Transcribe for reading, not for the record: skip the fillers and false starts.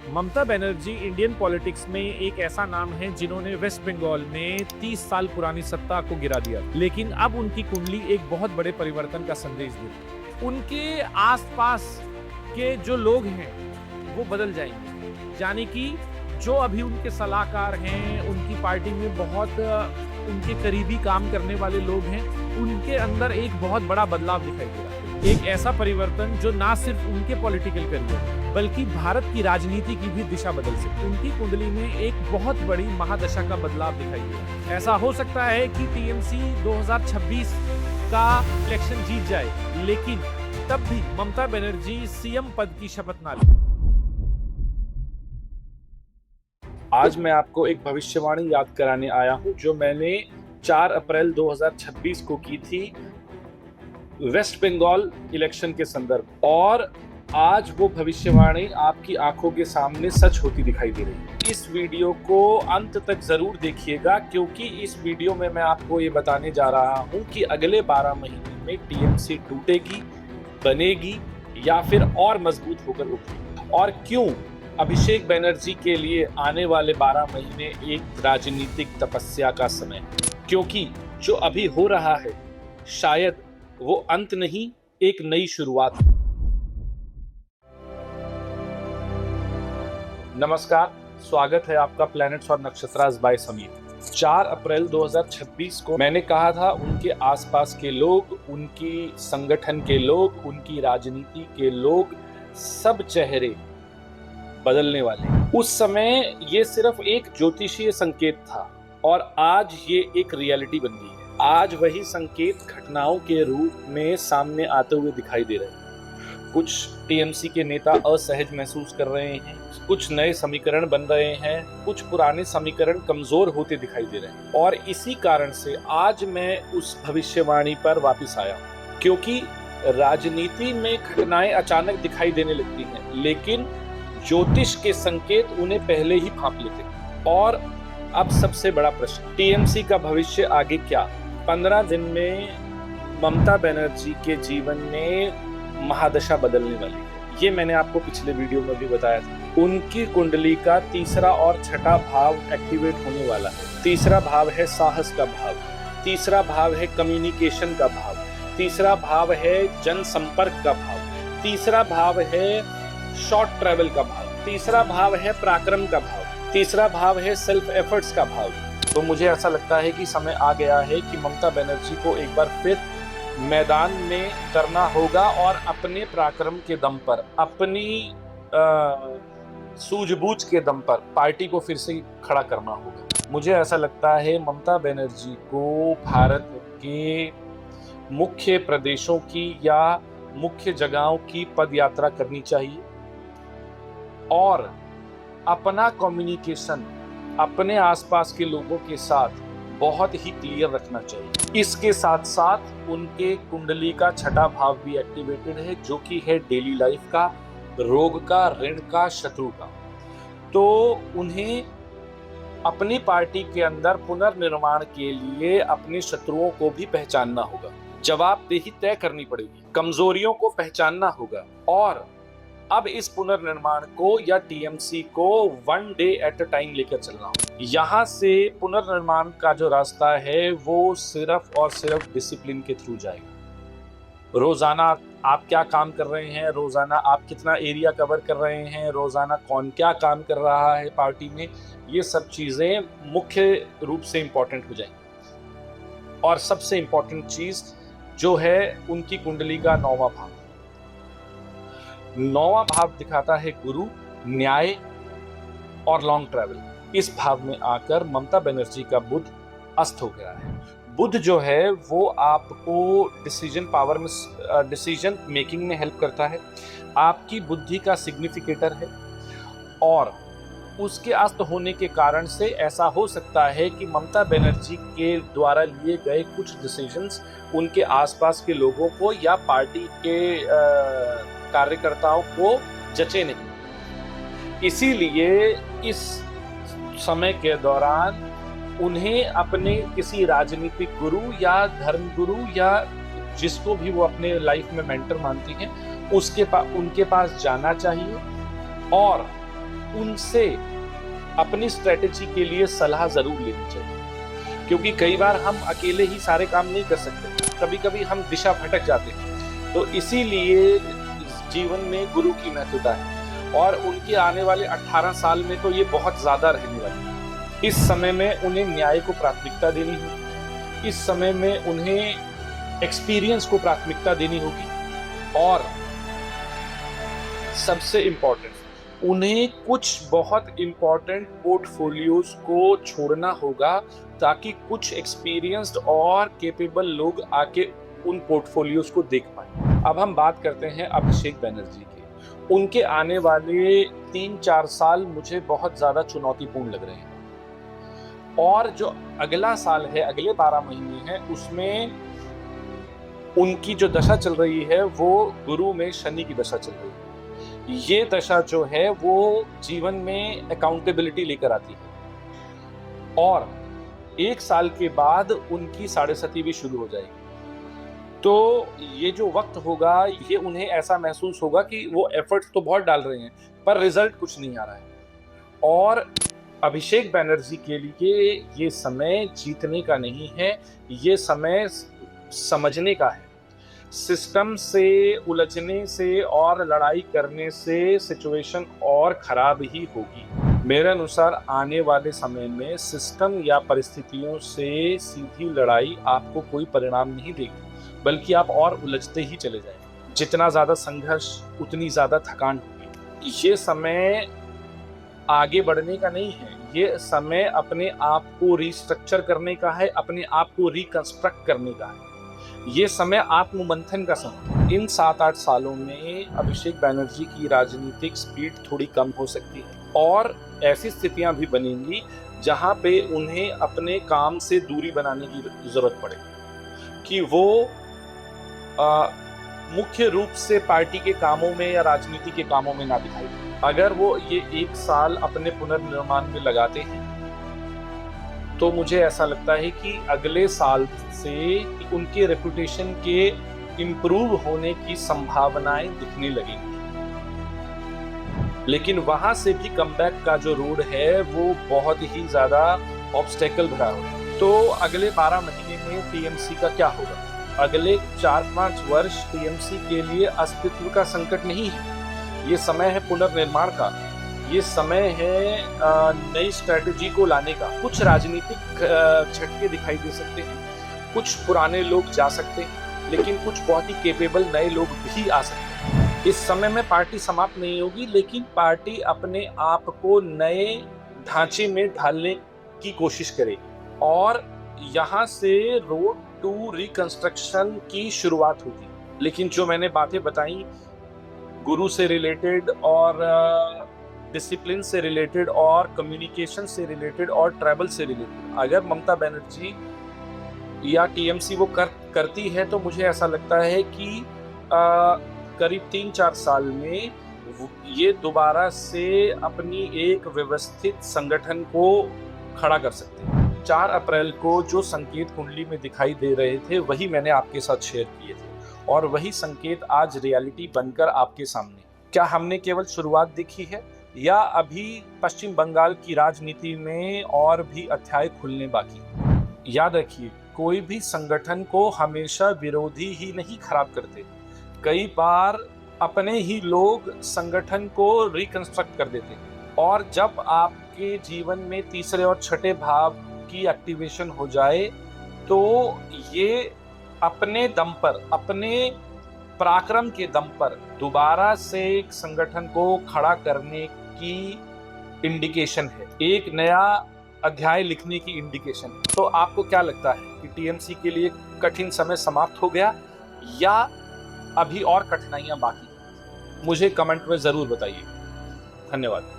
Mamata Banerjee Indian politics में एक ऐसा नाम है जिन्होंने वेस्ट बंगाल में 30 साल पुरानी सत्ता को गिरा दिया, लेकिन अब उनकी कुंडली एक बहुत बड़े परिवर्तन का संदेश देती। उनके आसपास के जो लोग हैं वो बदल जाएंगे, यानी कि जो अभी उनके सलाहकार हैं, उनकी पार्टी में बहुत उनके करीबी काम करने वाले लोग हैं, उनके अंदर एक बहुत बड़ा बदलाव दिखाई दे रहा है। एक ऐसा परिवर्तन जो ना सिर्फ उनके पॉलिटिकल करियर बल्कि भारत की राजनीति की भी दिशा बदल सकती है। उनकी कुंडली में एक बहुत बड़ी महादशा का बदलाव दिखाई दे रहा है। ऐसा हो सकता है कि टीएमसी 2026 का इलेक्शन जीत जाए, लेकिन तब भी ममता बनर्जी सीएम पद की शपथ ना ले। आज मैं आपको एक भविष्यवाणी याद कराने आया हूं जो मैंने 4 अप्रैल 2026 को की थी वेस्ट बंगाल इलेक्शन के संदर्भ, और आज वो भविष्यवाणी आपकी आंखों के सामने सच होती दिखाई दे रही है। इस वीडियो को अंत तक जरूर देखिएगा, क्योंकि इस वीडियो में मैं आपको ये बताने जा रहा हूं कि अगले 12 महीने में टीएमसी टूटेगी, बनेगी या फिर और मजबूत होकर उठेगी, और क्यों अभिषेक बनर्जी के लिए आने वाले 12 महीने एक राजनीतिक तपस्या का समय, क्योंकि जो अभी हो रहा है शायद वो अंत नहीं, एक नई शुरुआत। नमस्कार, स्वागत है आपका प्लैनेट्स और नक्षत्रास बाय समीर। 4 अप्रैल 2026 को मैंने कहा था उनके आसपास के लोग, उनकी संगठन के लोग, उनकी राजनीति के लोग, सब चेहरे बदलने वाले। उस समय ये सिर्फ एक ज्योतिषीय संकेत था और आज ये एक रियलिटी बन गई है। आज वही संकेत घटनाओं के रूप में सामने आते हुए दिखाई दे रहे हैं। कुछ टीएमसी के नेता असहज महसूस कर रहे हैं, कुछ नए समीकरण बन रहे हैं, कुछ पुराने समीकरण कमजोर होते दिखाई दे रहे हैं, और इसी कारण से आज मैं उस भविष्यवाणी पर वापस आया हूं, क्योंकि राजनीति में घटनाएं अचानक दिखाई देने लगती हैं, लेकिन ज्योतिष के संकेत उन्हें पहले ही भांप लेते। और अब सबसे बड़ा प्रश्न, टीएमसी का भविष्य आगे क्या? 15 दिन में ममता बनर्जी के जीवन में महादशा बदलने वाली है, ये मैंने आपको पिछले वीडियो में भी बताया था। उनकी कुंडली का तीसरा और छठा भाव एक्टिवेट होने वाला है। तीसरा भाव है साहस का भाव, तीसरा भाव है कम्युनिकेशन का भाव, तीसरा भाव है जनसंपर्क का भाव, तीसरा भाव है शॉर्ट ट्रैवल का भाव, तीसरा भाव है पराक्रम का भाव, तीसरा भाव है सेल्फ एफर्ट्स का भाव। तो मुझे ऐसा लगता है कि समय आ गया है कि ममता बनर्जी को एक बार फिर मैदान में उतरना होगा और अपने पराक्रम के दम पर, अपनी सूझबूझ के दम पर पार्टी को फिर से खड़ा करना होगा। मुझे ऐसा लगता है ममता बनर्जी को भारत के मुख्य प्रदेशों की या मुख्य जगहों की पदयात्रा करनी चाहिए और अपना कम्युनिकेशन अपने आसपास के लोगों के साथ बहुत ही क्लियर रखना चाहिए। इसके साथ साथ उनके कुंडली का छठा भाव भी एक्टिवेटेड है, जो कि है डेली लाइफ का, रोग का, ऋण का, शत्रु का। तो उन्हें अपनी पार्टी के अंदर पुनर्निर्माण के लिए अपने शत्रुओं को भी पहचानना होगा, जवाबदेही तय करनी पड़ेगी, कमजोरियों को पहचानना होगा, और अब इस पुनर्निर्माण को या टीएमसी को 1 डे एट अ टाइम लेकर चलना होगा। यहाँ से पुनर्निर्माण का जो रास्ता है वो सिर्फ और सिर्फ डिसिप्लिन के थ्रू जाएगा। रोजाना आप क्या काम कर रहे हैं, रोजाना आप कितना एरिया कवर कर रहे हैं, रोजाना कौन क्या काम कर रहा है पार्टी में, ये सब चीजें मुख्य रूप से इंपॉर्टेंट हो जाएंगी। और सबसे इंपॉर्टेंट चीज जो है उनकी कुंडली का 9वां भाव। 9वां भाव दिखाता है गुरु, न्याय और लॉन्ग ट्रैवल। इस भाव में आकर ममता बनर्जी का बुध अस्त हो गया है। बुध जो है वो आपको डिसीजन पावर में, डिसीजन मेकिंग में हेल्प करता है, आपकी बुद्धि का सिग्निफिकेटर है, और उसके अस्त होने के कारण से ऐसा हो सकता है कि ममता बनर्जी के द्वारा लिए गए कुछ डिसीजंस उनके आसपास के लोगों को या पार्टी के कार्यकर्ताओं को जचे नहीं। इसीलिए इस समय के दौरान उन्हें अपने किसी राजनीतिक गुरु या धर्म गुरु या जिसको भी वो अपने लाइफ में मेंटर मानती हैं उनके पास जाना चाहिए और उनसे अपनी स्ट्रेटेजी के लिए सलाह जरूर लेनी चाहिए, क्योंकि कई बार हम अकेले ही सारे काम नहीं कर सकते, कभी कभी हम दिशा भटक जाते हैं। तो इसीलिए जीवन में गुरु की महत्वता है, और उनके आने वाले 18 साल में तो ये बहुत ज्यादा रहने वाली है। इस समय में उन्हें न्याय को प्राथमिकता देनी होगी, इस समय में उन्हें एक्सपीरियंस को प्राथमिकता देनी होगी, और सबसे इम्पोर्टेंट उन्हें कुछ बहुत इम्पोर्टेंट पोर्टफोलियोज को छोड़ना होगा, ताकि कुछ एक्सपीरियंस्ड और केपेबल लोग आके उन पोर्टफोलियोज को देख पाए। अब हम बात करते हैं अभिषेक बैनर्जी की। उनके आने वाले 3-4 साल मुझे बहुत ज्यादा चुनौतीपूर्ण लग रहे हैं, और जो अगला साल है, अगले 12 महीने हैं, उसमें उनकी जो दशा चल रही है वो गुरु में शनि की दशा चल रही है। ये दशा जो है वो जीवन में अकाउंटेबिलिटी लेकर आती है, और 1 साल के बाद उनकी 7.5 भी शुरू हो जाएगी। तो ये जो वक्त होगा, ये उन्हें ऐसा महसूस होगा कि वो एफर्ट्स तो बहुत डाल रहे हैं पर रिजल्ट कुछ नहीं आ रहा है। और अभिषेक बैनर्जी के लिए ये समय जीतने का नहीं है, ये समय समझने का है। सिस्टम से उलझने से और लड़ाई करने से सिचुएशन और खराब ही होगी। मेरे अनुसार आने वाले समय में सिस्टम या परिस्थितियों से सीधी लड़ाई आपको कोई परिणाम नहीं देगी, बल्कि आप और उलझते ही चले जाएंगे। जितना ज़्यादा संघर्ष, उतनी ज़्यादा थकान होगी। ये समय आगे बढ़ने का नहीं है, ये समय अपने आप को रिस्ट्रक्चर करने का है, अपने आप को रिकंस्ट्रक्ट करने का है। ये समय आत्ममंथन का समय। इन 7-8 सालों में अभिषेक बैनर्जी की राजनीतिक स्पीड थोड़ी कम हो सकती है, और ऐसी स्थितियां भी बनेंगी जहां पे उन्हें अपने काम से दूरी बनाने की जरूरत पड़े, कि वो मुख्य रूप से पार्टी के कामों में या राजनीति के कामों में ना दिखाई दे। अगर वो ये 1 साल अपने पुनर्निर्माण में लगाते हैं, तो मुझे ऐसा लगता है कि अगले साल से उनके रेपुटेशन के इम्प्रूव होने की संभावनाएं दिखने लगेंगी। लेकिन वहां से भी कमबैक का जो रोड है वो बहुत ही ज्यादा ऑब्स्टेकल भरा हो। तो अगले 12 महीने में टीएमसी का क्या होगा? अगले 4-5 वर्ष टीएमसी के लिए अस्तित्व का संकट नहीं है, ये समय है पुनर्निर्माण का, ये समय है नई स्ट्रेटजी को लाने का। कुछ राजनीतिक झटके दिखाई दे सकते हैं, कुछ पुराने लोग जा सकते हैं, लेकिन कुछ बहुत ही केपेबल नए लोग भी आ सकते हैं। इस समय में पार्टी समाप्त नहीं होगी, लेकिन पार्टी अपने आप को नए ढांचे में ढालने की कोशिश करेगी, और यहाँ से रोड टू रिकंस्ट्रक्शन की शुरुआत होगी। लेकिन जो मैंने बातें बताई गुरु से रिलेटेड और डिसिप्लिन से रिलेटेड और कम्युनिकेशन से रिलेटेड और ट्रैवल से रिलेटेड, अगर ममता बनर्जी या टीएमसी वो करती है, तो मुझे ऐसा लगता है कि करीब 3-4 साल में ये दोबारा से अपनी एक व्यवस्थित संगठन को खड़ा कर सकते हैं। 4 अप्रैल को जो संकेत कुंडली में दिखाई दे रहे थे, वही मैंने आपके साथ शेयर किए थे, और वही संकेत आज रियलिटी बनकर आपके सामने। क्या हमने केवल शुरुआत देखी है, या अभी पश्चिम बंगाल की राजनीति में और भी अध्याय खुलने बाकी? याद रखिए, कोई भी संगठन को हमेशा विरोधी ही नहीं खराब करते, कई बार अपने ही लोग संगठन को रिकंस्ट्रक्ट कर देते। और जब आपके जीवन में तीसरे और छठे भाव की एक्टिवेशन हो जाए, तो ये अपने दम पर, अपने पराक्रम के दम पर दोबारा से एक संगठन को खड़ा करने की इंडिकेशन है, एक नया अध्याय लिखने की इंडिकेशन है। तो आपको क्या लगता है कि टीएमसी के लिए कठिन समय समाप्त हो गया, या अभी और कठिनाइयां बाकी? मुझे कमेंट में जरूर बताइए। धन्यवाद।